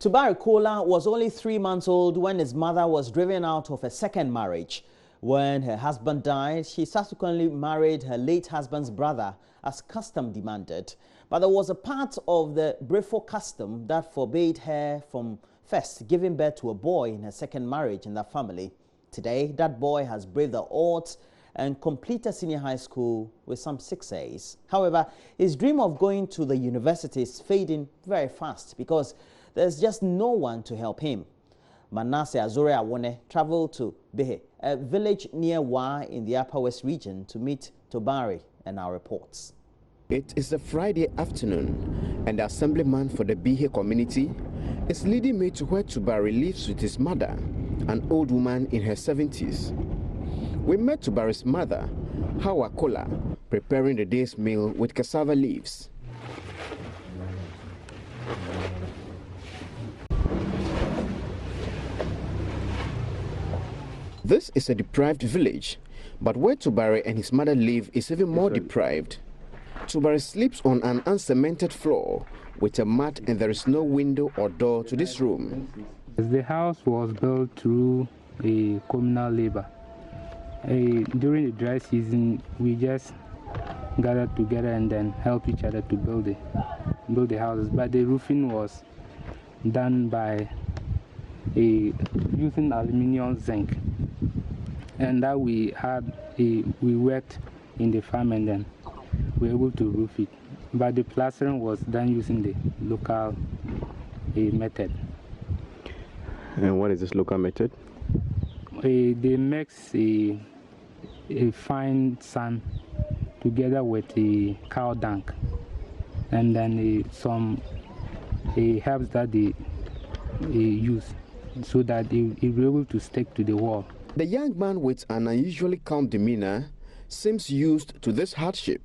Tuar Kola was only 3 months old when his mother was driven out of a second marriage. When her husband died, she subsequently married her late husband's brother as custom demanded. But there was a part of the Brefo custom that forbade her from first giving birth to a boy in her second marriage in that family. Today, that boy has braved the odds and completed senior high school with some 6 A's. However, his dream of going to the university is fading very fast because there's just no one to help him. Manasseh Azore Awone traveled to Behe, a village near Wa in the Upper West region, to meet Tuar and our reports. It is a Friday afternoon, and the assemblyman for the Behe community is leading me to where Tuar lives with his mother, an old woman in her 70s. We met Tuar's mother, Hawa Kola, preparing the day's meal with cassava leaves. This is a deprived village, but where Tuar and his mother live is even more deprived. Tuar sleeps on an uncemented floor with a mat, and there is no window or door to this room. The house was built through a communal labor. During the dry season, we just gathered together and then help each other to build the houses. But the roofing was done by using aluminium zinc, and that we worked in the farm and then we were able to roof it. But the plastering was done using the local method. And what is this local method? They mix a fine sand together with the cow dung, and then some herbs that they use so that it will be able to stick to the wall. The young man with an unusually calm demeanor seems used to this hardship.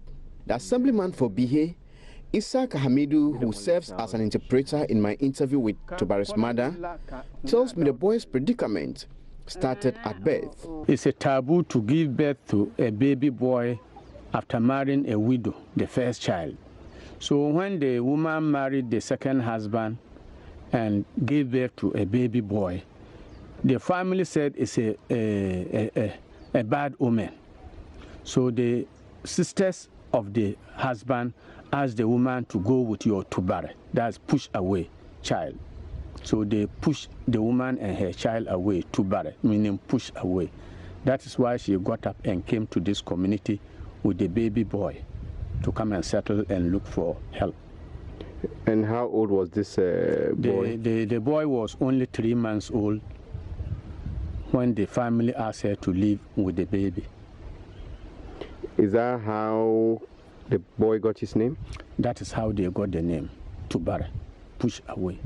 The assemblyman for Behe, Isaac Hamidu, who serves as an interpreter in my interview with Tuar's mother, tells me the boy's predicament started at birth. It's a taboo to give birth to a baby boy after marrying a widow, the first child. So when the woman married the second husband and gave birth to a baby boy, the family said it's a bad omen. So the sisters of the husband asked the woman to go with your Tuar, that's push away child. So they pushed the woman and her child away, Tuar, meaning push away. That is why she got up and came to this community with the baby boy to come and settle and look for help. And how old was this boy? The boy was only 3 months old when the family asked her to live with the baby. Is that how the boy got his name? That is how they got the name, Tuar, push away.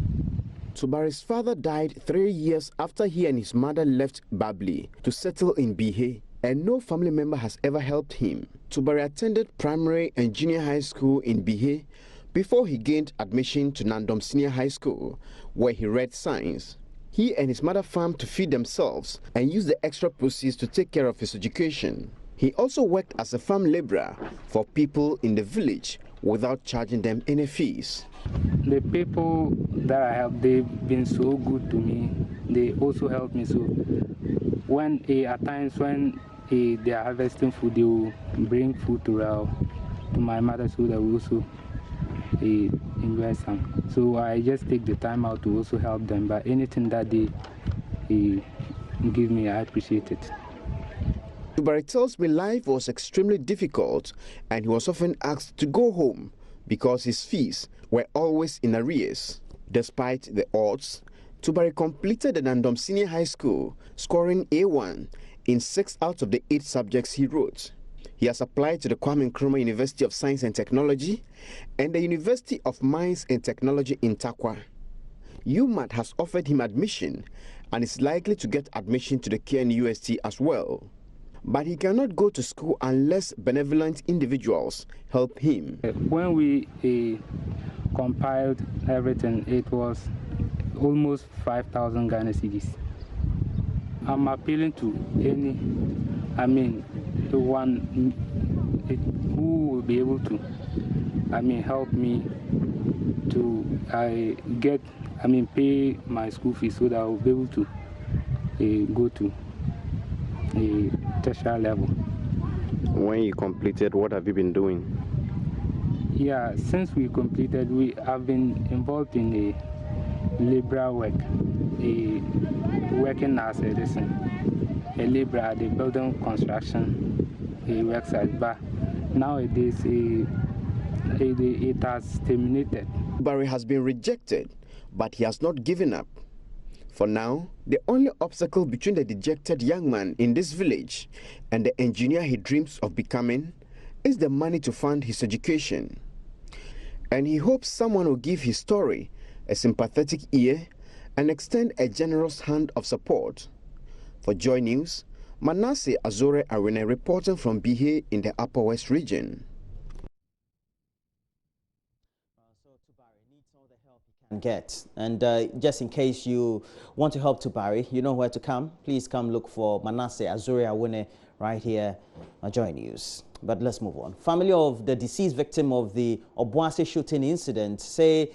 Tuar's father died 3 years after he and his mother left Babli to settle in Behe, and no family member has ever helped him. Tuar attended primary and junior high school in Behe before he gained admission to Nandom Senior High School, where he read science. He and his mother farmed to feed themselves and used the extra proceeds to take care of his education. He also worked as a farm laborer for people in the village without charging them any fees. The people that I help, they've been so good to me. They also help me. So when at times when they are harvesting food, they will bring food to my mother so that we also enjoy some. So I just take the time out to also help them. But anything that they give me, I appreciate it. Tuar tells me life was extremely difficult and he was often asked to go home because his fees were always in arrears. Despite the odds, Tuar completed the Nandom Senior High School, scoring A1 in 6 out of the 8 subjects he wrote. He has applied to the Kwame Nkrumah University of Science and Technology and the University of Mines and Technology in Takwa. UMAT has offered him admission and is likely to get admission to the KNUST as well. But he cannot go to school unless benevolent individuals help him. When we compiled everything, it was almost 5,000 Ghana cedis. I'm appealing to the one who will be able to, help me pay my school fees so that I will be able to go to a tertiary level. When you completed, what have you been doing? Yeah, since we completed, we have been involved in a labor work, working as a labor at the building construction worksite. But nowadays, it has terminated. Barry has been rejected, but he has not given up. For now, the only obstacle between the dejected young man in this village and the engineer he dreams of becoming is the money to fund his education. And he hopes someone will give his story a sympathetic ear and extend a generous hand of support. For Joy News, Manasseh Azore Arene reporting from Bihe in the Upper West region. Get. And just in case you want to help Tubari, you know where to come. Please come look for Manasseh Azure Awune right here on Joy News. But let's move on. Family of the deceased victim of the Auasi shooting incident say,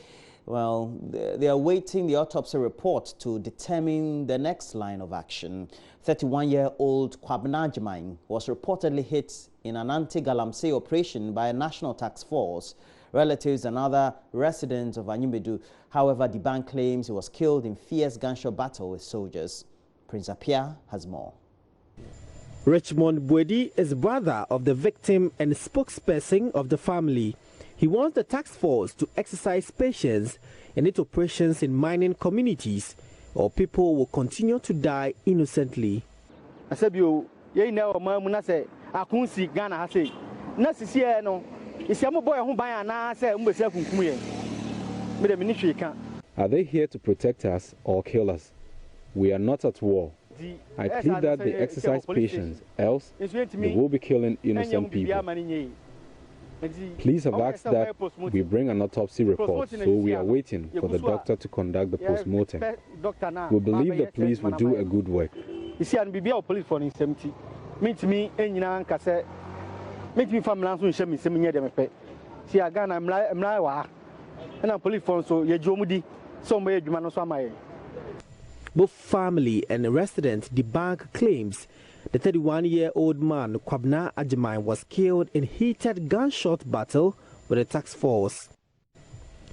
well, they are waiting the autopsy report to determine the next line of action. 31-year-old Kwabena Ajimai was reportedly hit in an anti-Galamsey operation by a national task force. Relatives and other residents of Anyumedu, however, the bank claims he was killed in fierce gunshot battle with soldiers. Prince Apia has more. Richmond Bwedi is brother of the victim and spokesperson of the family. He wants the task force to exercise patience in its operations in mining communities, or people will continue to die innocently. Are they here to protect us or kill us? We are not at war. I plead that they exercise patience, else they will be killing innocent people. Please have asked that we bring an autopsy report, so we are waiting for the doctor to conduct the post-mortem. We believe the police will do a good work. Both family and residents debunk claims the 31-year-old man Kwabena Ajimai was killed in heated gunshot battle with the task force.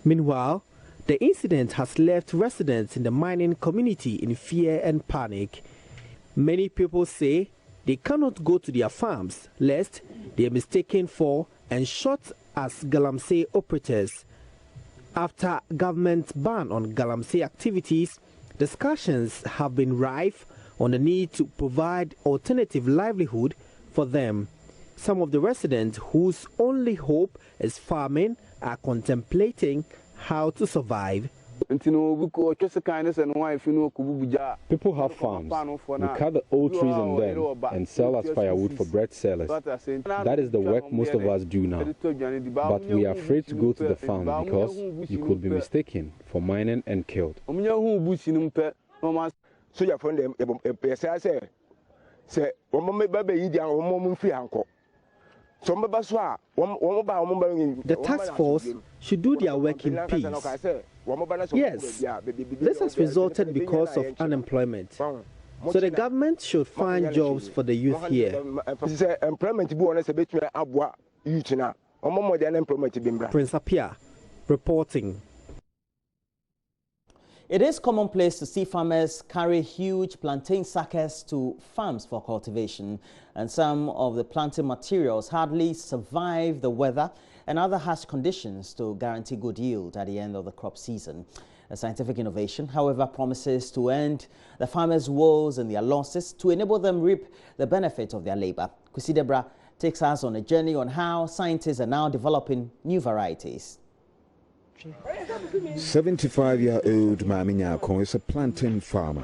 Meanwhile, the incident has left residents in the mining community in fear and panic. Many people say they cannot go to their farms lest they are mistaken for and shot as Galamsey operators. After government ban on Galamsey activities, discussions have been rife on the need to provide alternative livelihood for them. Some of the residents whose only hope is farming are contemplating how to survive. People have farms. We cut the old trees in them and sell as firewood for bread sellers. That is the work most of us do now. But we are afraid to go to the farm because you could be mistaken for mining and killed. The task force should do their work in peace. Yes, this has resulted because of unemployment. So the government should find jobs for the youth here. Prince Apia reporting. It is commonplace to see farmers carry huge plantain sackers to farms for cultivation, and some of the planting materials hardly survive the weather and other harsh conditions to guarantee good yield at the end of the crop season. A scientific innovation, however, promises to end the farmers' woes and their losses to enable them reap the benefit of their labor. Kwesi Debra takes us on a journey on how scientists are now developing new varieties. 75-year-old Mami Nyako is a plantain farmer.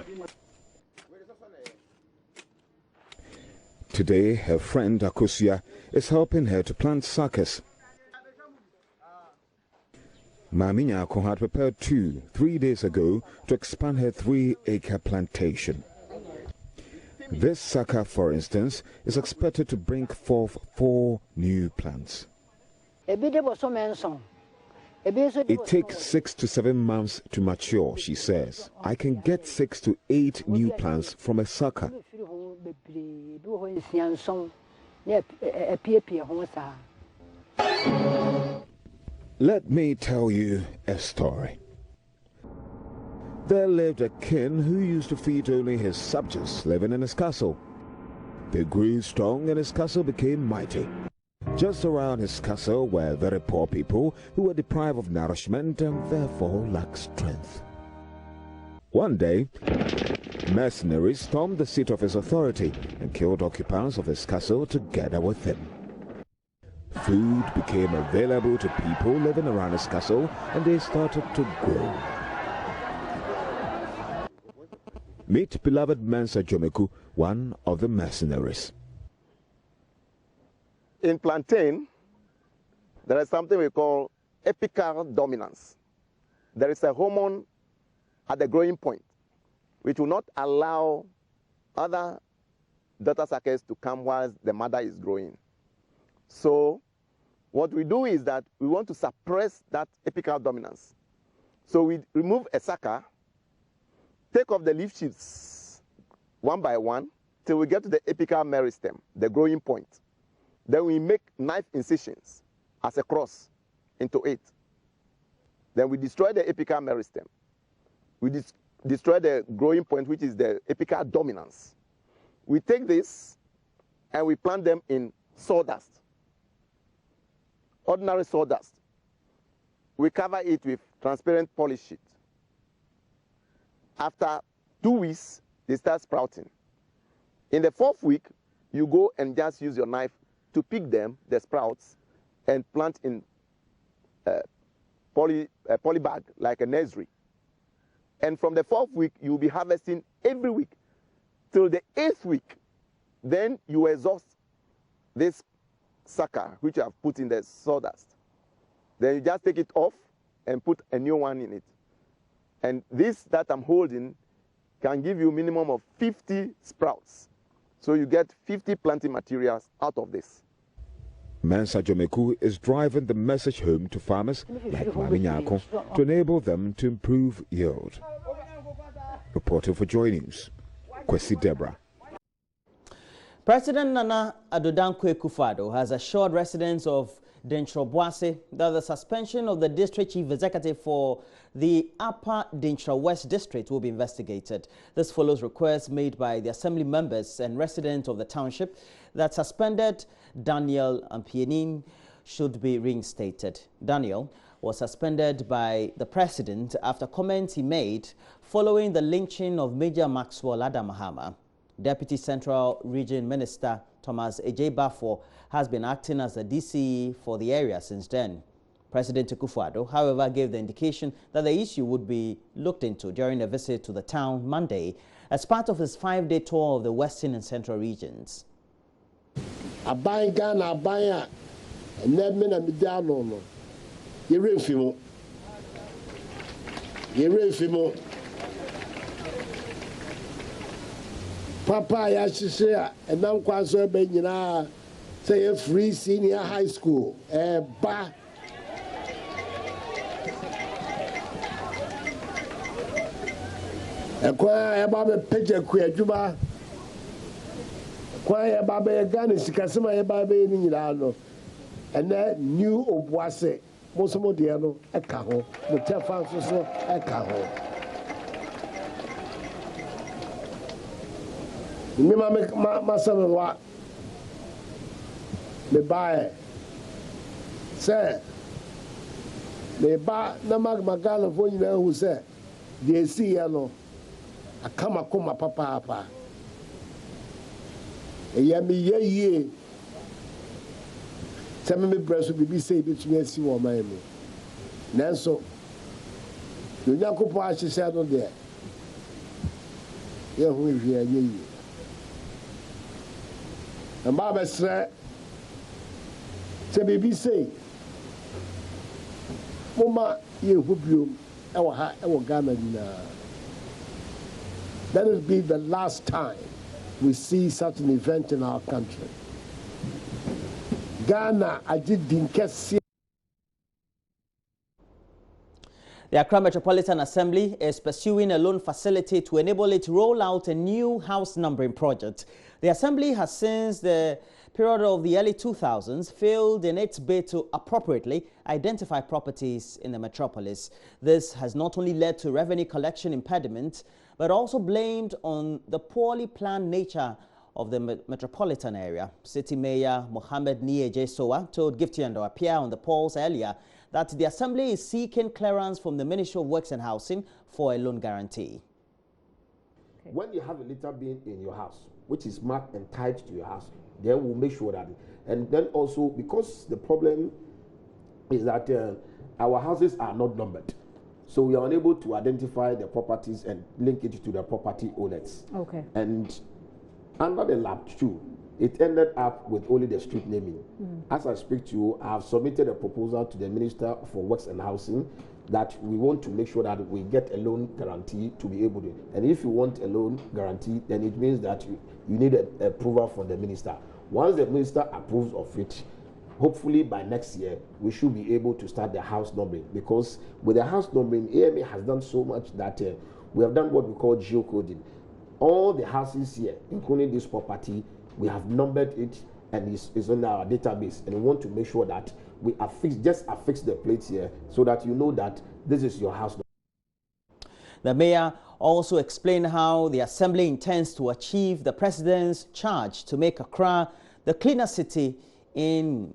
Today, her friend Akosia is helping her to plant suckers. Mami Nyako had prepared 3 days ago to expand her 3-acre plantation. This sucker, for instance, is expected to bring forth 4 new plants. It takes 6 to 7 months to mature, she says. I can get 6 to 8 new plants from a sucker. Let me tell you a story. There lived a king who used to feed only his subjects living in his castle. They grew strong and his castle became mighty. Just around his castle were very poor people who were deprived of nourishment and therefore lacked strength. One day, mercenaries stormed the seat of his authority and killed occupants of his castle together with him. Food became available to people living around his castle and they started to grow. Meet beloved Mensa Jomeku, one of the mercenaries. In Plantain, there is something we call apical dominance. There is a hormone at the growing point which will not allow other daughter suckers to come while the mother is growing. So what we do is that we want to suppress that apical dominance. So we remove a sucker, take off the leaf sheaths one by one till we get to the apical meristem, the growing point. Then we make knife incisions as a cross into it. Then we destroy the apical meristem. We destroy the growing point, which is the apical dominance. We take this and we plant them in sawdust, ordinary sawdust. We cover it with transparent polish sheet. After 2 weeks, they start sprouting. In the 4th week, you go and just use your knife to pick them, the sprouts, and plant in a poly bag, like a nursery. And from the 4th week, you'll be harvesting every week till the 8th week. Then you exhaust this sucker, which you have put in the sawdust. Then you just take it off and put a new one in it. And this that I'm holding can give you a minimum of 50 sprouts. So you get 50 planting materials out of this. Mensa Jomeku is driving the message home to farmers like Mami Nyako to enable them to improve yield. Reporting for Joy News, Kwesi Deborah. President Nana Addo Dankwa Akufo-Addo has assured residents of Auasi that the suspension of the district chief executive for the Upper Dintra West district will be investigated. This follows requests made by the assembly members and residents of the township that suspended Daniel Ampienin should be reinstated. Daniel was suspended by the president after comments he made following the lynching of Major Maxwell Adamahama. Deputy Central Region Minister Thomas Ejebafo has been acting as the DC for the area since then. President Akufo-Addo, however, gave the indication that the issue would be looked into during a visit to the town Monday as part of his 5-day tour of the Western and Central regions. Papa yashishia enam kwaso be nyina say free senior high school ba ekwa ya ba be peje ku adwuma kwa ya ba be Ghana sikasema ya ba be ni nyina no ene new Auasi mosomo de no eka ho mo tefa so eka ho me seven wa me buy say me ba na magana fo nyina hu say de si ya no akama koma papa eya me ye say me breso bibi say bitumi asi wo man me nanso yo nyakopo a hye no de ye hu hwe ye and Baba said, "Baby say, Mama, you hope you our Ghana. Let it be the last time we see such an event in our country. Ghana, I did The Accra Metropolitan Assembly is pursuing a loan facility to enable it to roll out a new house numbering project. The Assembly has, since the period of the early 2000s, failed in its bid to appropriately identify properties in the metropolis. This has not only led to revenue collection impediment, but also blamed on the poorly planned nature of the metropolitan area. City Mayor Mohammed Nieje Sowa told Gifty and Appear on the polls earlier that the Assembly is seeking clearance from the Ministry of Works and Housing for a loan guarantee. Okay. When you have a litter bin in your house, which is marked and tied to your house, then we'll make sure that, and then also because the problem is that our houses are not numbered. So we are unable to identify the properties and link it to the property owners. Okay. And under the lab 2, it ended up with only the street naming. As I speak to you, I have submitted a proposal to the Minister for Works and Housing that we want to make sure that we get a loan guarantee to be able to. And if you want a loan guarantee, then it means that you need an approval from the minister. Once the minister approves of it, hopefully by next year, we should be able to start the house numbering. Because with the house numbering, AMA has done so much that we have done what we call geocoding. All the houses here, including this property, we have numbered it and it's on our database. And we want to make sure that we just affix the plates here so that you know that this is your house. The mayor also explained how the Assembly intends to achieve the president's charge to make Accra the cleaner city in.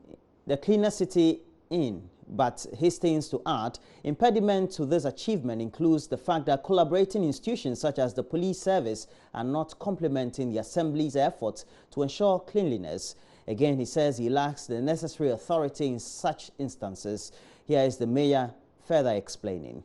But hastens to add, impediment to this achievement includes the fact that collaborating institutions such as the police service are not complementing the Assembly's efforts to ensure cleanliness. Again, he says he lacks the necessary authority in such instances. Here is the mayor further explaining.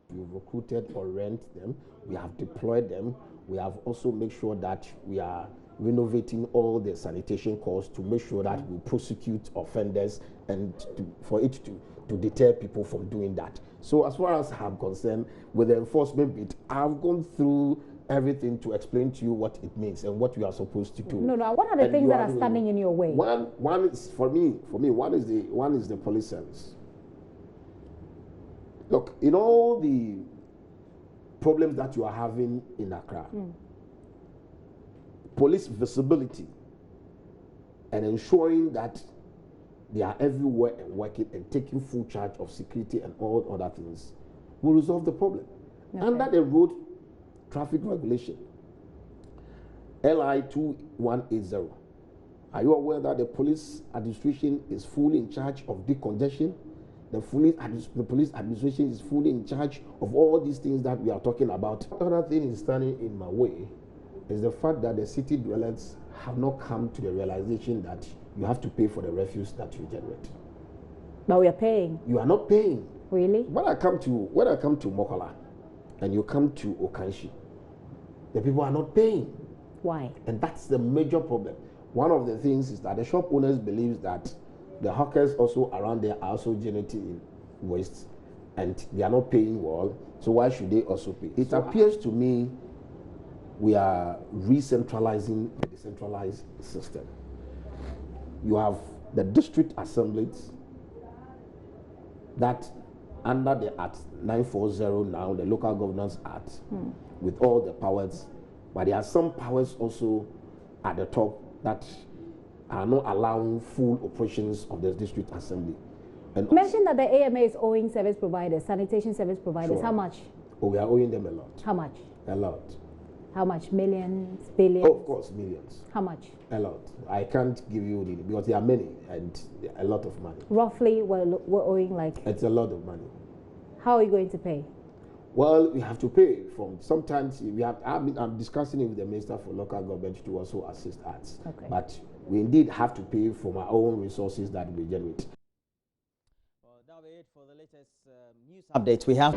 We've recruited or rent them, we have deployed them, we have also made sure that we are renovating all the sanitation costs to make sure that we prosecute offenders and for it to deter people from doing that. So as far as I'm concerned, with the enforcement bit, I've gone through everything to explain to you what it means and what you are supposed to do. No, what are the things that are standing in your way? One is for me, one is the police service. Look, in all the problems that you are having in Accra, police visibility and ensuring that they are everywhere and working and taking full charge of security and all other things will resolve the problem. Okay. Under the road traffic regulation, LI 2180, are you aware that the police administration is fully in charge of decongestion? The police administration is fully in charge of all these things that we are talking about. Another thing is standing in my way is the fact that the city dwellers have not come to the realization that you have to pay for the refuse that you generate. But we are paying. You are not paying. Really? When I come to Mokola and you come to Okanshi, the people are not paying. Why? And that's the major problem. One of the things is that the shop owners believe that the hawkers also around there are also generating waste and they are not paying well, so why should they also pay? It appears to me we are re-centralizing the decentralized system. You have the district assemblies that under the Act 940 now, the Local Governance Act, with all the powers, but there are some powers also at the top that are not allowing full operations of the district assembly. And you mentioned that the AMA is owing service providers, sanitation service providers. Sure. How much? Oh, we are owing them a lot. How much? A lot. How much? Millions? Billions? Oh, of course, millions. How much? A lot. I can't give you the, because there are many and a lot of money. Roughly, we're owing like? It's a lot of money. How are you going to pay? Well, we have to pay from, sometimes we have, I'm discussing it with the Minister for Local Government to also assist us. Okay. But we indeed have to pay from our own resources that we generate. Well, that'll be it for the latest news updates we have.